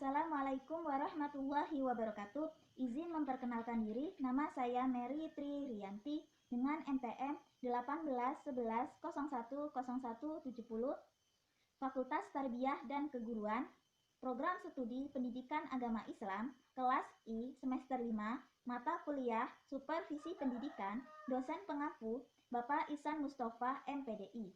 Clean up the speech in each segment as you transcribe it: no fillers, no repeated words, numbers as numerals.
Assalamualaikum warahmatullahi wabarakatuh. Izin memperkenalkan diri, nama saya Mary Tri Rianti dengan NPM 1811010170, Fakultas Tarbiyah dan Keguruan, Program Studi Pendidikan Agama Islam, kelas I, semester 5, mata kuliah Supervisi Pendidikan, dosen pengampu Bapak Ihsan Mustafa, MPDI.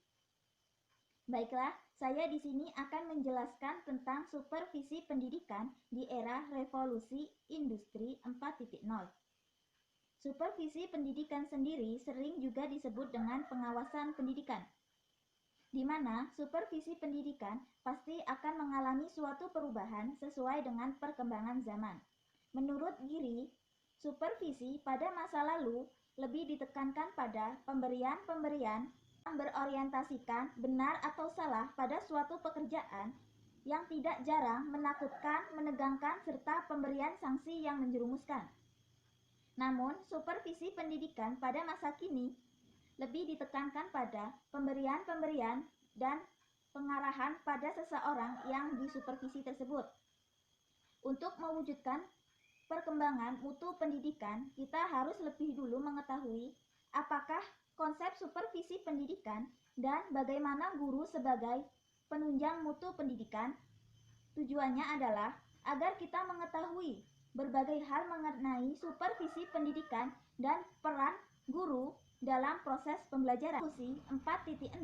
Baiklah, saya di sini akan menjelaskan tentang supervisi pendidikan di era revolusi industri 4.0. Supervisi pendidikan sendiri sering juga disebut dengan pengawasan pendidikan, di mana supervisi pendidikan pasti akan mengalami suatu perubahan sesuai dengan perkembangan zaman. Menurut Giri, supervisi pada masa lalu lebih ditekankan pada pemberian berorientasikan benar atau salah pada suatu pekerjaan yang tidak jarang menakutkan, menegangkan, serta pemberian sanksi yang menjerumuskan. Namun, supervisi pendidikan pada masa kini lebih ditekankan pada pemberian dan pengarahan pada seseorang yang disupervisi tersebut. Untuk mewujudkan perkembangan mutu pendidikan, kita harus lebih dulu mengetahui apakah konsep supervisi pendidikan dan bagaimana guru sebagai penunjang mutu pendidikan. Tujuannya adalah agar kita mengetahui berbagai hal mengenai supervisi pendidikan dan peran guru dalam proses pembelajaran. Revolusi 4.0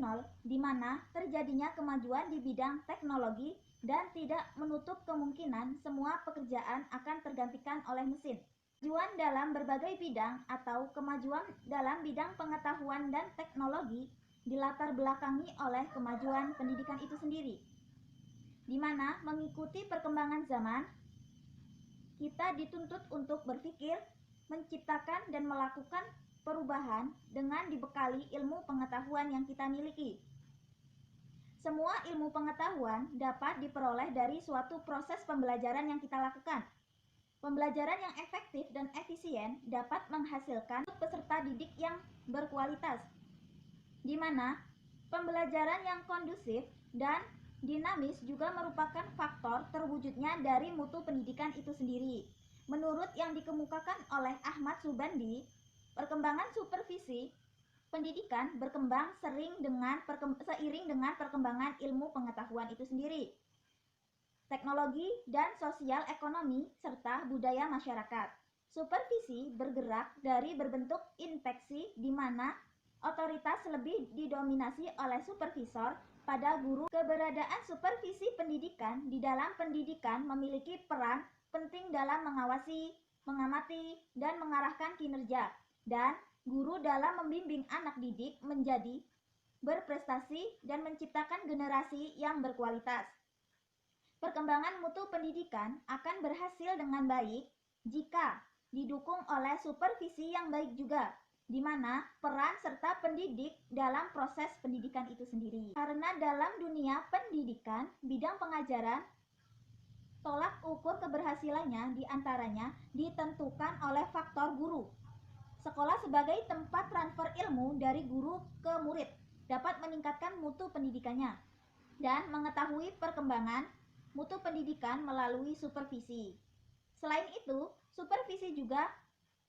di mana terjadinya kemajuan di bidang teknologi dan tidak menutup kemungkinan semua pekerjaan akan tergantikan oleh mesin. Kemajuan dalam berbagai bidang atau kemajuan dalam bidang pengetahuan dan teknologi dilatar belakangi oleh kemajuan pendidikan itu sendiri, di mana mengikuti perkembangan zaman, kita dituntut untuk berpikir, menciptakan dan melakukan perubahan dengan dibekali ilmu pengetahuan yang kita miliki. Semua ilmu pengetahuan dapat diperoleh dari suatu proses pembelajaran yang kita lakukan. Pembelajaran yang efektif dan efisien dapat menghasilkan peserta didik yang berkualitas, di mana pembelajaran yang kondusif dan dinamis juga merupakan faktor terwujudnya dari mutu pendidikan itu sendiri. Menurut yang dikemukakan oleh Ahmad Subandi, perkembangan supervisi pendidikan berkembang seiring dengan perkembangan ilmu pengetahuan itu sendiri, teknologi dan sosial ekonomi, serta budaya masyarakat. Supervisi bergerak dari berbentuk inspeksi di mana otoritas lebih didominasi oleh supervisor pada guru. Keberadaan supervisi pendidikan di dalam pendidikan memiliki peran penting dalam mengawasi, mengamati, dan mengarahkan kinerja, dan guru dalam membimbing anak didik menjadi berprestasi dan menciptakan generasi yang berkualitas. Perkembangan mutu pendidikan akan berhasil dengan baik jika didukung oleh supervisi yang baik juga, di mana peran serta pendidik dalam proses pendidikan itu sendiri. Karena dalam dunia pendidikan, bidang pengajaran, tolak ukur keberhasilannya diantaranya ditentukan oleh faktor guru. Sekolah sebagai tempat transfer ilmu dari guru ke murid dapat meningkatkan mutu pendidikannya dan mengetahui perkembangan mutu pendidikan melalui supervisi. Selain itu, supervisi juga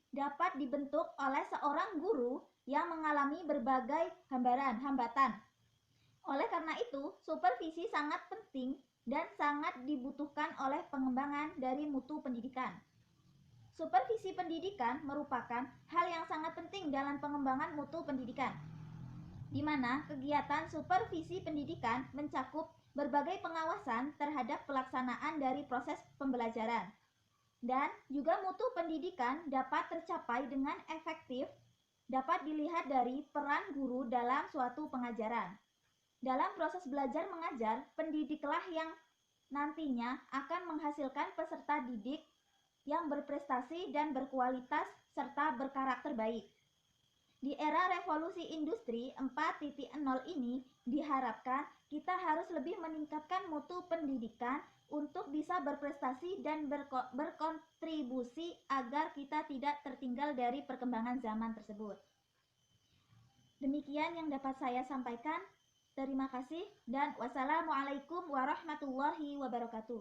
dapat dibentuk oleh seorang guru yang mengalami berbagai hambatan. Oleh karena itu, supervisi sangat penting dan sangat dibutuhkan oleh pengembangan dari mutu pendidikan. Supervisi pendidikan merupakan hal yang sangat penting dalam pengembangan mutu pendidikan, di mana kegiatan supervisi pendidikan mencakup berbagai pengawasan terhadap pelaksanaan dari proses pembelajaran, dan juga mutu pendidikan dapat tercapai dengan efektif dapat dilihat dari peran guru dalam suatu pengajaran. Dalam proses belajar mengajar, pendidiklah yang nantinya akan menghasilkan peserta didik yang berprestasi dan berkualitas serta berkarakter baik. Di era revolusi industri 4.0 ini diharapkan kita harus lebih meningkatkan mutu pendidikan untuk bisa berprestasi dan berkontribusi agar kita tidak tertinggal dari perkembangan zaman tersebut. Demikian yang dapat saya sampaikan. Terima kasih dan wassalamualaikum warahmatullahi wabarakatuh.